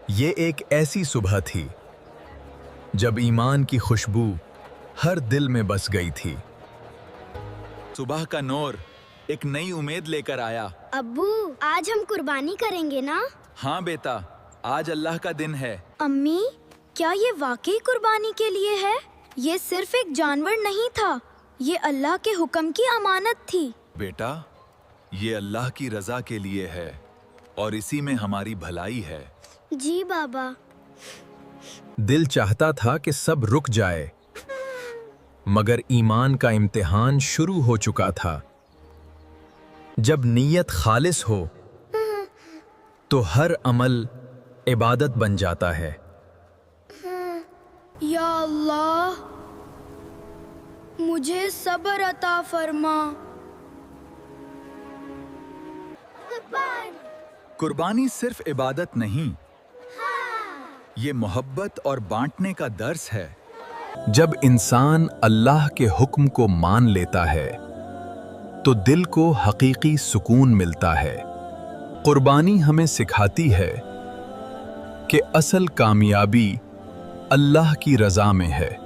یہ ایک ایسی صبح تھی جب ایمان کی خوشبو ہر دل میں بس گئی تھی۔ صبح کا نور ایک نئی امید لے کر آیا۔ ابو، آج ہم قربانی کریں گے نا؟ ہاں بیٹا، آج اللہ کا دن ہے۔ امی، کیا یہ واقعی قربانی کے لیے ہے؟ یہ صرف ایک جانور نہیں تھا، یہ اللہ کے حکم کی امانت تھی۔ بیٹا، یہ اللہ کی رضا کے لیے ہے اور اسی میں ہماری بھلائی ہے۔ جی بابا۔ دل چاہتا تھا کہ سب رک جائے، مگر ایمان کا امتحان شروع ہو چکا تھا۔ جب نیت خالص ہو تو ہر عمل عبادت بن جاتا ہے۔ یا اللہ، مجھے صبر عطا فرما۔ قربانی صرف عبادت نہیں، یہ محبت اور بانٹنے کا درس ہے۔ جب انسان اللہ کے حکم کو مان لیتا ہے تو دل کو حقیقی سکون ملتا ہے۔ قربانی ہمیں سکھاتی ہے کہ اصل کامیابی اللہ کی رضا میں ہے۔